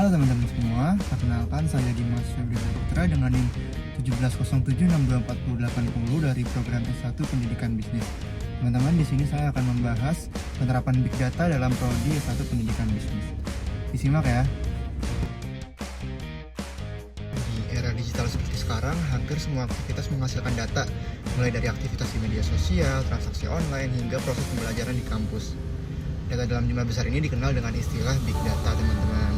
Halo teman-teman semua, perkenalkan saya Dimas Febriana Putra dengan NIM 1707624810 dari program S1 Pendidikan Bisnis. Teman-teman, di sini saya akan membahas penerapan Big Data dalam prodi S1 Pendidikan Bisnis. Disimak ya. Di era digital seperti sekarang, hampir semua aktivitas menghasilkan data, mulai dari aktivitas di media sosial, transaksi online, hingga proses pembelajaran di kampus. Data dalam jumlah besar ini dikenal dengan istilah Big Data, teman-teman.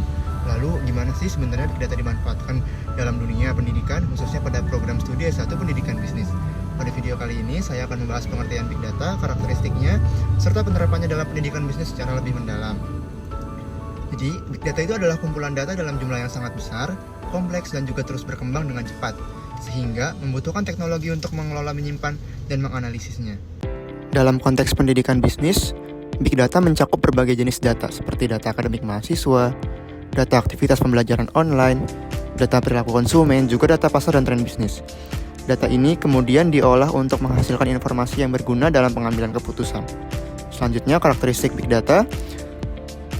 Lalu, gimana sih sebenarnya Big Data dimanfaatkan dalam dunia pendidikan, khususnya pada program studi S1 Pendidikan Bisnis? Pada video kali ini, saya akan membahas pengertian Big Data, karakteristiknya, serta penerapannya dalam pendidikan bisnis secara lebih mendalam. Jadi, Big Data itu adalah kumpulan data dalam jumlah yang sangat besar, kompleks, dan juga terus berkembang dengan cepat, sehingga membutuhkan teknologi untuk mengelola, menyimpan, dan menganalisisnya. Dalam konteks pendidikan bisnis, Big Data mencakup berbagai jenis data seperti data akademik mahasiswa, data aktivitas pembelajaran online, data perilaku konsumen, juga data pasar dan tren bisnis. Data ini kemudian diolah untuk menghasilkan informasi yang berguna dalam pengambilan keputusan. Selanjutnya, karakteristik Big Data.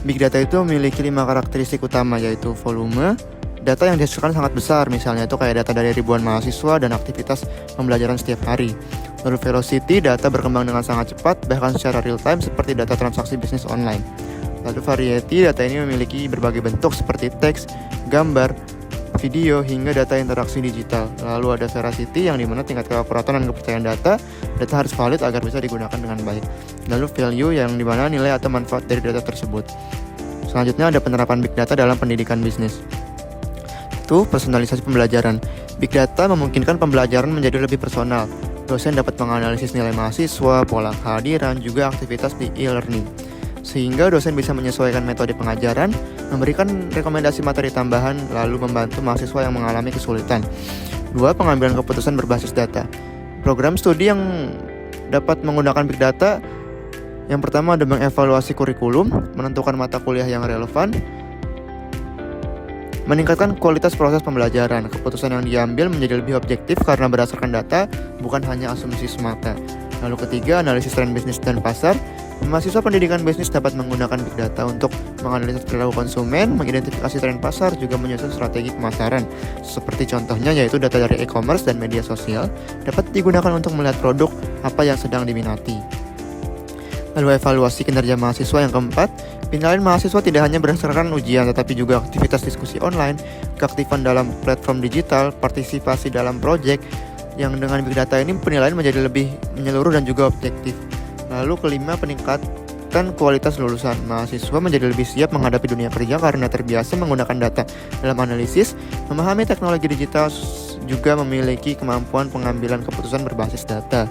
Big Data itu memiliki 5 karakteristik utama, yaitu volume, data yang dihasilkan sangat besar, misalnya itu kayak data dari ribuan mahasiswa dan aktivitas pembelajaran setiap hari. Lalu velocity, data berkembang dengan sangat cepat, bahkan secara real time seperti data transaksi bisnis online. Lalu variety, data ini memiliki berbagai bentuk seperti teks, gambar, video, hingga data interaksi digital. Lalu ada veracity, yang dimana tingkat keakuratan dan kepercayaan data harus valid agar bisa digunakan dengan baik. Lalu value, yang dimana nilai atau manfaat dari data tersebut. Selanjutnya ada penerapan Big Data dalam pendidikan bisnis. Itu personalisasi pembelajaran. Big Data memungkinkan pembelajaran menjadi lebih personal. Dosen dapat menganalisis nilai mahasiswa, pola kehadiran, juga aktivitas di e-learning. Sehingga dosen bisa menyesuaikan metode pengajaran, memberikan rekomendasi materi tambahan, lalu membantu mahasiswa yang mengalami kesulitan. 2. Pengambilan keputusan berbasis data. Program studi yang dapat menggunakan Big Data, yang pertama ada mengevaluasi kurikulum, menentukan mata kuliah yang relevan, meningkatkan kualitas proses pembelajaran. Keputusan yang diambil menjadi lebih objektif karena berdasarkan data, bukan hanya asumsi semata. Lalu ketiga, analisis tren bisnis dan pasar. Mahasiswa pendidikan bisnis dapat menggunakan Big Data untuk menganalisis perilaku konsumen, mengidentifikasi tren pasar, juga menyusun strategi pemasaran. Seperti contohnya yaitu data dari e-commerce dan media sosial dapat digunakan untuk melihat produk apa yang sedang diminati. Lalu evaluasi kinerja mahasiswa yang keempat. Penilaian mahasiswa tidak hanya berdasarkan ujian, tetapi juga aktivitas diskusi online, keaktifan dalam platform digital, partisipasi dalam proyek, yang dengan Big Data ini penilaian menjadi lebih menyeluruh dan juga objektif. Lalu kelima, peningkatan kualitas lulusan. Mahasiswa menjadi lebih siap menghadapi dunia kerja karena terbiasa menggunakan data dalam analisis, memahami teknologi digital, juga memiliki kemampuan pengambilan keputusan berbasis data.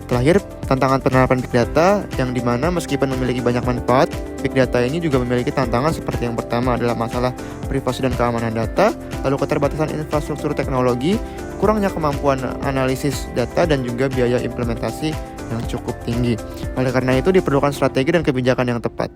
Terakhir, tantangan penerapan Big Data, yang dimana meskipun memiliki banyak manfaat, Big Data ini juga memiliki tantangan seperti yang pertama adalah masalah privasi dan keamanan data, lalu keterbatasan infrastruktur teknologi, kurangnya kemampuan analisis data, dan juga biaya implementasi yang cukup tinggi. Oleh karena itu diperlukan strategi dan kebijakan yang tepat.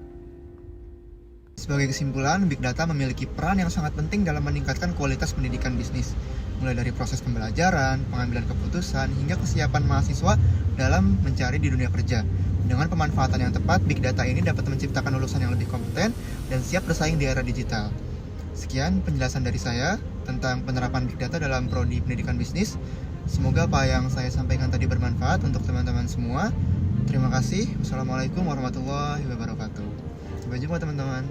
Sebagai kesimpulan, Big Data memiliki peran yang sangat penting dalam meningkatkan kualitas pendidikan bisnis, mulai dari proses pembelajaran, pengambilan keputusan, hingga kesiapan mahasiswa dalam mencari di dunia kerja. Dengan pemanfaatan yang tepat, Big Data ini dapat menciptakan lulusan yang lebih kompeten dan siap bersaing di era digital. Sekian penjelasan dari saya tentang penerapan Big Data dalam prodi pendidikan bisnis. Semoga apa yang saya sampaikan tadi bermanfaat untuk teman-teman semua. Terima kasih. Wassalamualaikum warahmatullahi wabarakatuh. Sampai jumpa teman-teman.